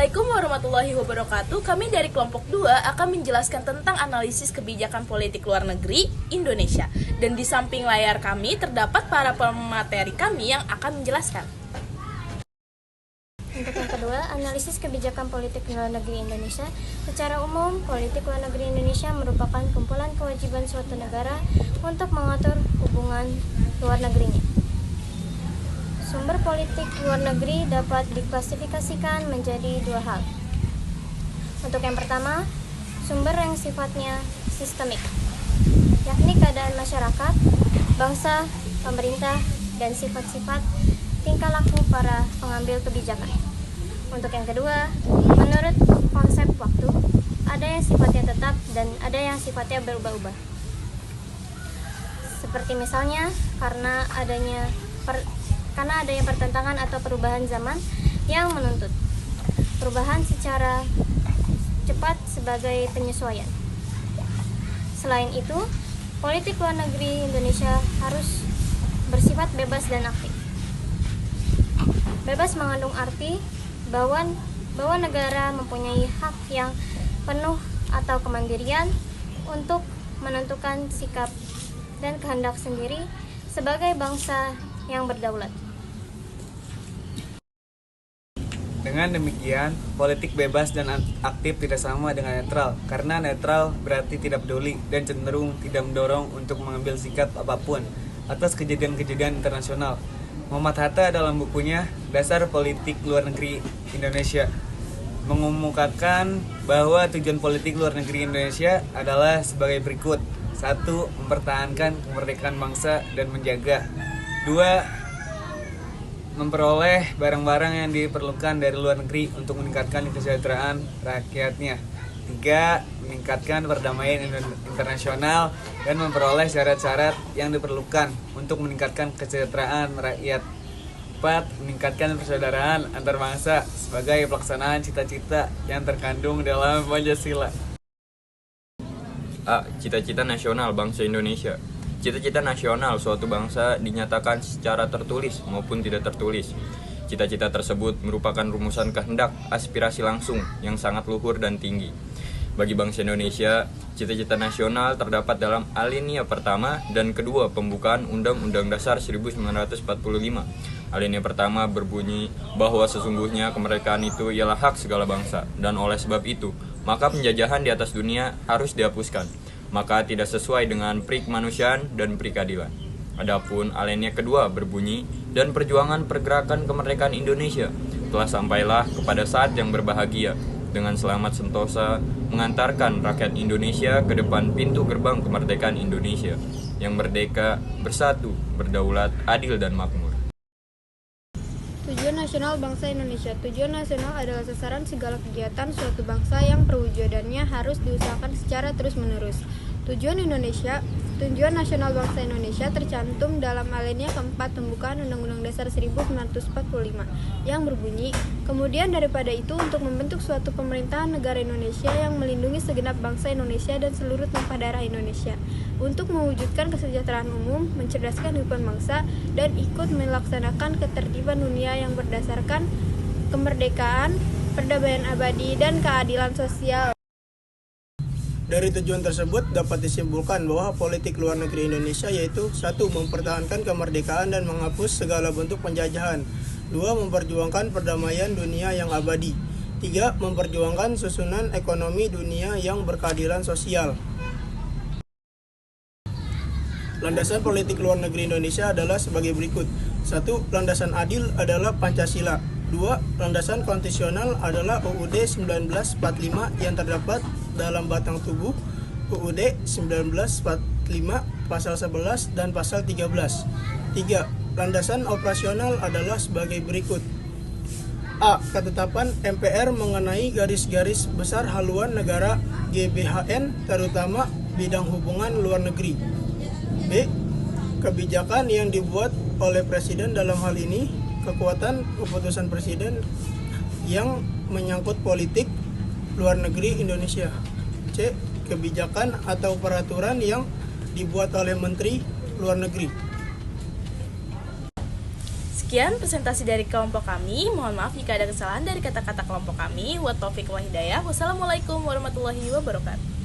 Assalamualaikum warahmatullahi wabarakatuh. Kami dari kelompok 2 akan menjelaskan tentang analisis kebijakan politik luar negeri Indonesia. Dan di samping layar kami terdapat para pemateri kami yang akan menjelaskan. Untuk yang kedua, analisis kebijakan politik luar negeri Indonesia. Secara umum, politik luar negeri Indonesia merupakan kumpulan kewajiban suatu negara untuk mengatur hubungan luar negerinya. Sumber politik luar negeri dapat diklasifikasikan menjadi dua hal. Untuk yang pertama, sumber yang sifatnya sistemik, yakni keadaan masyarakat, bangsa, pemerintah, dan sifat-sifat tingkah laku para pengambil kebijakan. Untuk yang kedua, menurut konsep waktu, ada yang sifatnya tetap dan ada yang sifatnya berubah-ubah. Seperti misalnya karena adanya pertentangan atau perubahan zaman yang menuntut perubahan secara cepat sebagai penyesuaian. Selain itu, politik luar negeri Indonesia harus bersifat bebas dan aktif. Bebas mengandung arti bahwa negara mempunyai hak yang penuh atau kemandirian untuk menentukan sikap dan kehendak sendiri sebagai bangsa yang berdaulat. Dengan demikian, politik bebas dan aktif tidak sama dengan netral, karena netral berarti tidak peduli dan cenderung tidak mendorong untuk mengambil sikap apapun atas kejadian-kejadian internasional. Muhammad Hatta dalam bukunya Dasar Politik Luar Negeri Indonesia mengemukakan bahwa tujuan politik luar negeri Indonesia adalah sebagai berikut. 1. Mempertahankan kemerdekaan bangsa dan menjaga. 2. Memperoleh barang-barang yang diperlukan dari luar negeri untuk meningkatkan kesejahteraan rakyatnya. 3. Meningkatkan perdamaian internasional dan memperoleh syarat-syarat yang diperlukan untuk meningkatkan kesejahteraan rakyat. 4. Meningkatkan persaudaraan antar bangsa sebagai pelaksanaan cita-cita yang terkandung dalam Pancasila. A. Cita-cita nasional bangsa Indonesia. Cita-cita nasional suatu bangsa dinyatakan secara tertulis maupun tidak tertulis. Cita-cita tersebut merupakan rumusan kehendak, aspirasi langsung yang sangat luhur dan tinggi. Bagi bangsa Indonesia, cita-cita nasional terdapat dalam alinea pertama dan kedua pembukaan Undang-Undang Dasar 1945. Alinea pertama berbunyi bahwa sesungguhnya kemerdekaan itu ialah hak segala bangsa, dan oleh sebab itu, maka penjajahan di atas dunia harus dihapuskan. Maka tidak sesuai dengan pri kemanusiaan dan pri keadilan. Adapun alinea kedua berbunyi, dan perjuangan pergerakan kemerdekaan Indonesia telah sampailah kepada saat yang berbahagia, dengan selamat sentosa mengantarkan rakyat Indonesia ke depan pintu gerbang kemerdekaan Indonesia, yang merdeka, bersatu, berdaulat, adil dan makmur. Tujuan nasional bangsa Indonesia. Tujuan nasional adalah sasaran segala kegiatan suatu bangsa yang perwujudannya harus diusahakan secara terus-menerus. Tujuan nasional bangsa Indonesia tercantum dalam alinea keempat pembukaan Undang-Undang Dasar 1945 yang berbunyi, kemudian daripada itu untuk membentuk suatu pemerintahan negara Indonesia yang melindungi segenap bangsa Indonesia dan seluruh tumpah darah Indonesia, untuk mewujudkan kesejahteraan umum, mencerdaskan kehidupan bangsa, dan ikut melaksanakan ketertiban dunia yang berdasarkan kemerdekaan, perdamaian abadi, dan keadilan sosial. Dari tujuan tersebut dapat disimpulkan bahwa politik luar negeri Indonesia yaitu 1. Mempertahankan kemerdekaan dan menghapus segala bentuk penjajahan. 2. Memperjuangkan perdamaian dunia yang abadi. 3. Memperjuangkan susunan ekonomi dunia yang berkeadilan sosial. Landasan politik luar negeri Indonesia adalah sebagai berikut. 1. Landasan adil adalah Pancasila. 2. Landasan konstitusional adalah UUD 1945 yang terdapat dalam batang tubuh UUD 1945 pasal 11 dan pasal 13. 3. Landasan operasional adalah sebagai berikut. A. Ketetapan MPR mengenai garis-garis besar haluan negara GBHN terutama bidang hubungan luar negeri. B. Kebijakan yang dibuat oleh Presiden dalam hal ini kekuatan keputusan Presiden yang menyangkut politik luar negeri Indonesia. C. Kebijakan atau peraturan yang dibuat oleh Menteri Luar Negeri. Sekian presentasi dari kelompok kami. Mohon maaf jika ada kesalahan dari kata-kata kelompok kami. Wa taufiq wa hidayah. Wassalamualaikum warahmatullahi wabarakatuh.